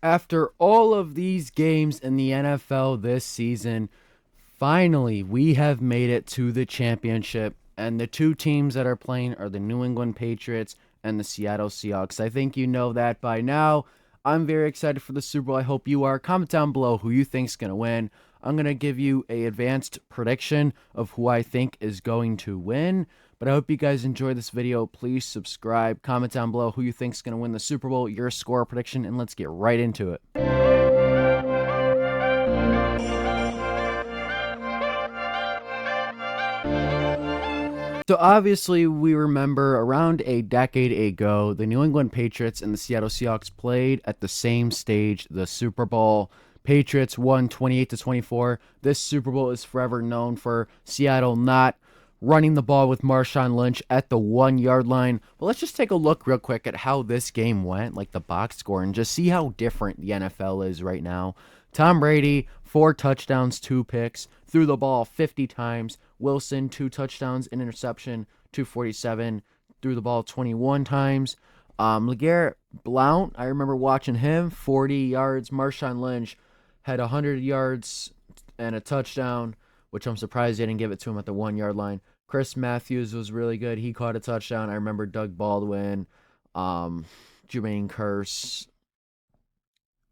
After all of these games in the NFL this season, finally we have made it to the championship. And the two teams that are playing are the New England Patriots and the Seattle Seahawks. I think you know that by now. I'm very excited for the Super Bowl. I hope you are. Comment down below who you think's going to win. I'm going to give you a advanced prediction of who I think is going to win. But I hope you guys enjoyed this video. Please subscribe, comment down below who you think's going to win the Super Bowl, your score prediction, and let's get right into it. So obviously, we remember around a decade ago, the New England Patriots and the Seattle Seahawks played at the same stage, the Super Bowl. Patriots won 28-24. This Super Bowl is forever known for Seattle not running the ball with Marshawn Lynch at the 1-yard line. But let's just take a look real quick at how this game went, like the box score, and just see how different the NFL is right now. Tom Brady, 4 touchdowns, 2 picks, threw the ball 50 times. Wilson, 2 touchdowns, an interception, 247, threw the ball 21 times. LeGarrette Blount, I remember watching him, 40 yards. Marshawn Lynch had 100 yards and a touchdown, which I'm surprised they didn't give it to him at the 1-yard line. Chris Matthews was really good. He caught a touchdown. I remember Doug Baldwin, Jermaine Kearse.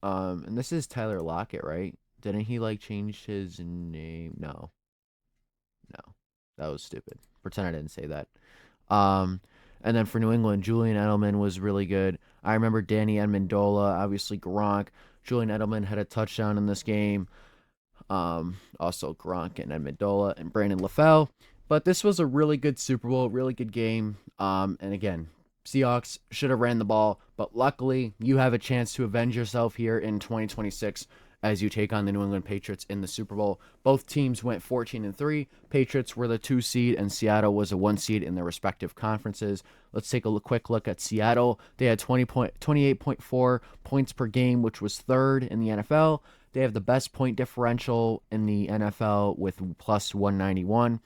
And this is Tyler Lockett, right? Didn't he change his name? No. That was stupid. Pretend I didn't say that. And then for New England, Julian Edelman was really good. I remember Danny Amendola, obviously Gronk. Julian Edelman had a touchdown in this game. Also Gronk and Amendola and Brandon LaFell. But this was a really good Super Bowl, really good game. And again, Seahawks should have ran the ball, but luckily you have a chance to avenge yourself here in 2026 as you take on the New England Patriots in the Super Bowl. Both teams went 14-3. Patriots were the 2 seed and Seattle was a 1 seed in their respective conferences. Let's take a quick look at Seattle. They had 28.4 points per game, which was 3rd in the NFL. They have the best point differential in the NFL with plus 191.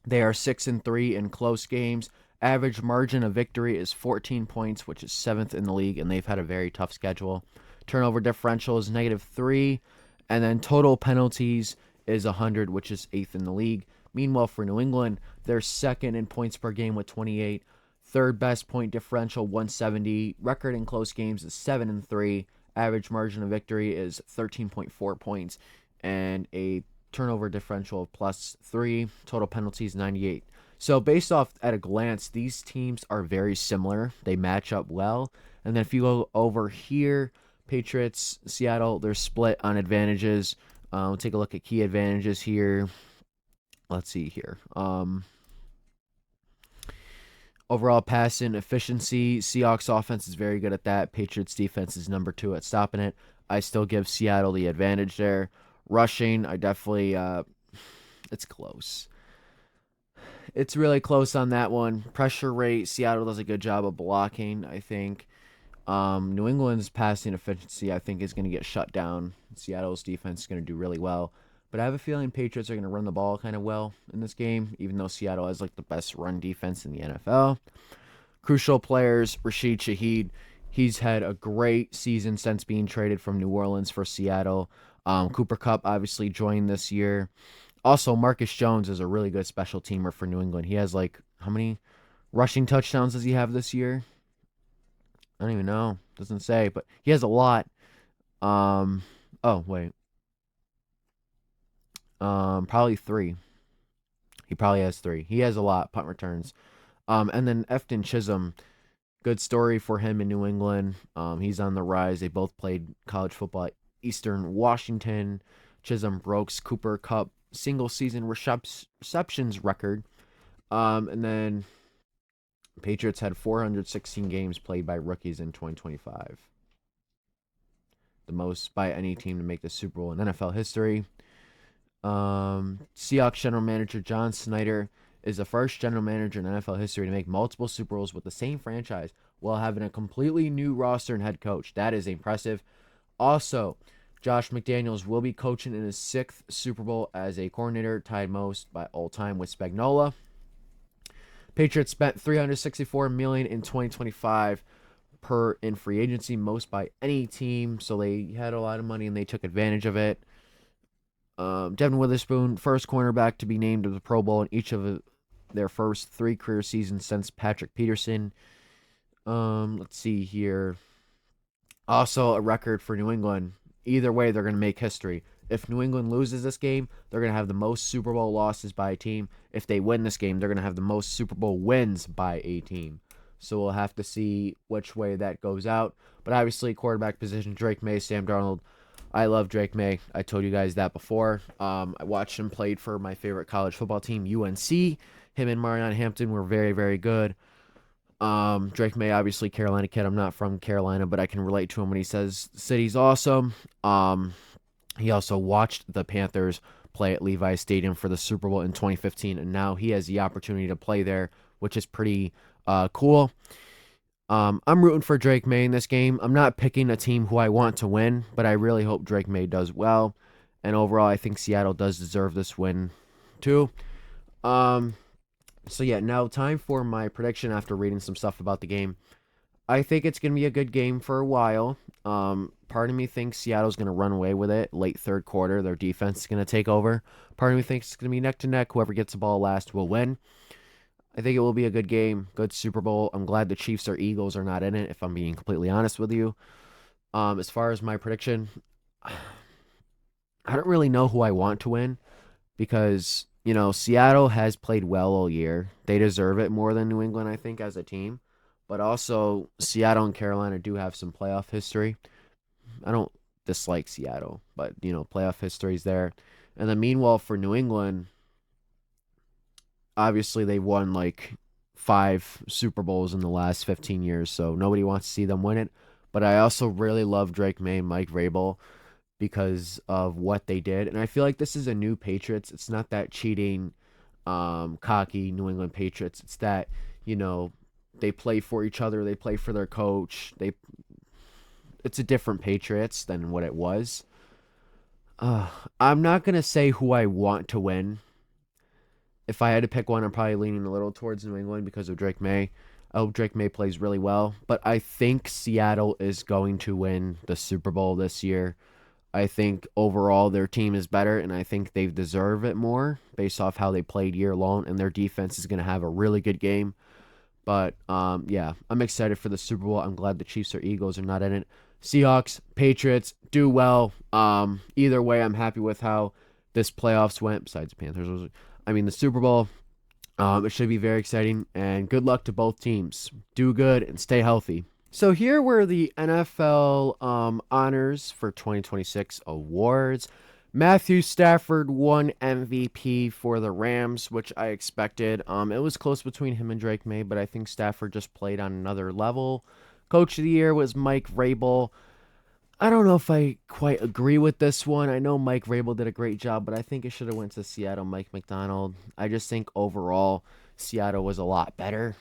They are 6-3 in close games. Average margin of victory is 14 points, which is 7th in the league, and they've had a very tough schedule. Turnover differential is -3, and then total penalties is 100, which is 8th in the league. Meanwhile, for New England, they're 2nd in points per game with 28, 3rd best point differential 170. Record in close games is 7-3. Average margin of victory is 13.4 points, and a turnover differential of +3. Total penalties 98. So based off at a glance, these teams are very similar. They match up well. And then if you go over here, Patriots, Seattle, they're split on advantages. We'll take a look at key advantages here. Let's see here. Overall passing efficiency, Seahawks offense is very good at that. Patriots defense is number 2 at stopping it. I still give Seattle the advantage there. Rushing, I definitely, it's close. It's really close on that one. Pressure rate, Seattle does a good job of blocking, I think. New England's passing efficiency, I think, is going to get shut down. Seattle's defense is going to do really well. But I have a feeling Patriots are going to run the ball kind of well in this game, even though Seattle has the best run defense in the NFL. Crucial players, Rashid Shaheed. He's had a great season since being traded from New Orleans for Seattle. Cooper Kupp obviously joined this year. Also, Marcus Jones is a really good special teamer for New England. He has how many rushing touchdowns does he have this year? I don't even know. Doesn't say, but he has a lot. Oh, wait. Probably 3. He probably has 3. He has a lot, punt returns. And then Efton Chisholm, good story for him in New England. He's on the rise. They both played college football at Eastern Washington. Chisholm broke Cooper Kupp single season receptions record. And then Patriots had 416 games played by rookies in 2025. The most by any team to make the Super Bowl in NFL history. Seahawks general manager John Snyder is the first general manager in NFL history to make multiple Super Bowls with the same franchise while having a completely new roster and head coach. That is impressive. Also, Josh McDaniels will be coaching in his 6th Super Bowl as a coordinator, tied most by all time with Spagnuolo. Patriots spent $364 million in 2025. per in free agency, most by any team. So they had a lot of money and they took advantage of it. Devin Witherspoon, first cornerback to be named to the Pro Bowl in each of their first 3 career seasons since Patrick Peterson. Let's see here. Also, a record for New England. Either way, they're going to make history. If New England loses this game, they're going to have the most Super Bowl losses by a team. If they win this game, they're going to have the most Super Bowl wins by a team. So we'll have to see which way that goes out. But obviously, quarterback position, Drake May, Sam Darnold. I love Drake May. I told you guys that before. I watched him played for my favorite college football team, UNC. Him and Marion Hampton were very, very good. Drake May, obviously Carolina kid. I'm not from Carolina, but I can relate to him when he says the city's awesome. He also watched the Panthers play at Levi's Stadium for the Super Bowl in 2015, and now he has the opportunity to play there, which is pretty cool. I'm rooting for Drake May in this game. I'm not picking a team who I want to win, but I really hope Drake May does well. And overall, I think Seattle does deserve this win too. So yeah, now time for my prediction after reading some stuff about the game. I think it's going to be a good game for a while. Part of me thinks Seattle's going to run away with it late third quarter. Their defense is going to take over. Part of me thinks it's going to be neck to neck. Whoever gets the ball last will win. I think it will be a good game, good Super Bowl. I'm glad the Chiefs or Eagles are not in it, if I'm being completely honest with you. As far as my prediction, I don't really know who I want to win because, Seattle has played well all year. They deserve it more than New England, I think, as a team. But also, Seattle and Carolina do have some playoff history. I don't dislike Seattle, but, playoff history's there. And then meanwhile, for New England, obviously they won like 5 Super Bowls in the last 15 years, so nobody wants to see them win it. But I also really love Drake May and Mike Vrabel because of what they did. And I feel like this is a new Patriots. It's not that cheating, cocky New England Patriots. It's that, they play for each other. They play for their coach. It's a different Patriots than what it was. I'm not going to say who I want to win. If I had to pick one, I'm probably leaning a little towards New England because of Drake May. I hope Drake May plays really well. But I think Seattle is going to win the Super Bowl this year. I think overall their team is better, and I think they deserve it more based off how they played year long, and their defense is going to have a really good game. But, yeah, I'm excited for the Super Bowl. I'm glad the Chiefs or Eagles are not in it. Seahawks, Patriots, do well. Either way, I'm happy with how this playoffs went, besides the Panthers. The Super Bowl. It should be very exciting, and good luck to both teams. Do good and stay healthy. So here were the NFL honors for 2026 awards. Matthew Stafford won MVP for the Rams, which I expected. It was close between him and Drake May, but I think Stafford just played on another level. Coach of the Year was Mike Vrabel. I don't know if I quite agree with this one. I know Mike Vrabel did a great job, but I think it should have went to Seattle, Mike McDonald. I just think overall Seattle was a lot better.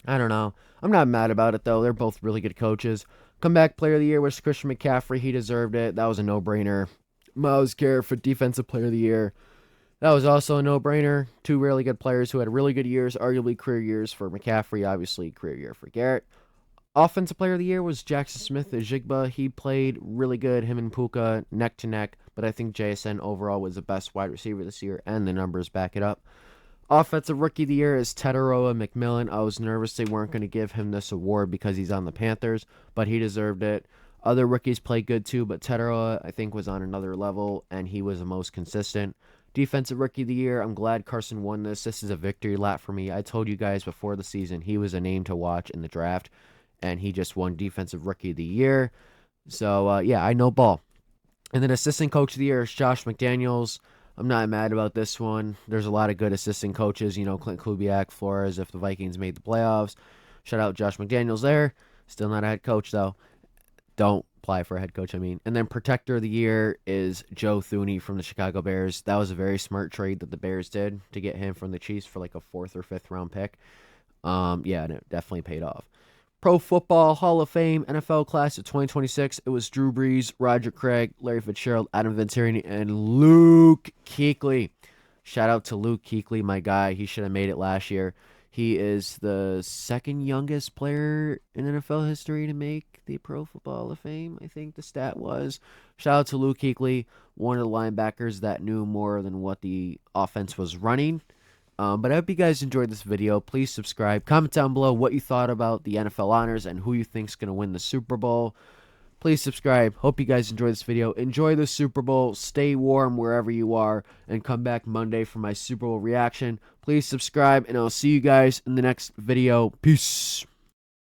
I don't know. I'm not mad about it, though. They're both really good coaches. Comeback Player of the Year was Christian McCaffrey. He deserved it. That was a no-brainer. Myles Garrett for Defensive Player of the Year. That was also a no-brainer. 2 really good players who had really good years, arguably career years for McCaffrey, obviously career year for Garrett. Offensive Player of the Year was Jackson Smith-Njigba. He played really good, him and Puka, neck to neck, but I think JSN overall was the best wide receiver this year, and the numbers back it up. Offensive Rookie of the Year is Teteroa McMillan. I was nervous they weren't going to give him this award because he's on the Panthers, but he deserved it. Other rookies played good too, but Teteroa, I think, was on another level, and he was the most consistent. Defensive Rookie of the Year, I'm glad Carson won this. This is a victory lap for me. I told you guys before the season he was a name to watch in the draft, and he just won Defensive Rookie of the Year. So, yeah, I know ball. And then Assistant Coach of the Year is Josh McDaniels. I'm not mad about this one. There's a lot of good assistant coaches, Clint Kubiak, Flores, if the Vikings made the playoffs. Shout out Josh McDaniels there. Still not a head coach, though. Don't apply for a head coach, And then Protector of the Year is Joe Thuney from the Chicago Bears. That was a very smart trade that the Bears did to get him from the Chiefs for like a 4th or 5th round pick. Yeah, and it definitely paid off. Pro Football Hall of Fame NFL class of 2026. It was Drew Brees, Roger Craig, Larry Fitzgerald, Adam Vinatieri, and Luke Kuechly. Shout out to Luke Kuechly, my guy. He should have made it last year. He is the second youngest player in NFL history to make the Pro Football Hall of Fame, I think the stat was. Shout out to Luke Kuechly, one of the linebackers that knew more than what the offense was running. But I hope you guys enjoyed this video. Please subscribe. Comment down below what you thought about the NFL honors and who you think is going to win the Super Bowl. Please subscribe. Hope you guys enjoyed this video. Enjoy the Super Bowl. Stay warm wherever you are. And come back Monday for my Super Bowl reaction. Please subscribe, and I'll see you guys in the next video. Peace.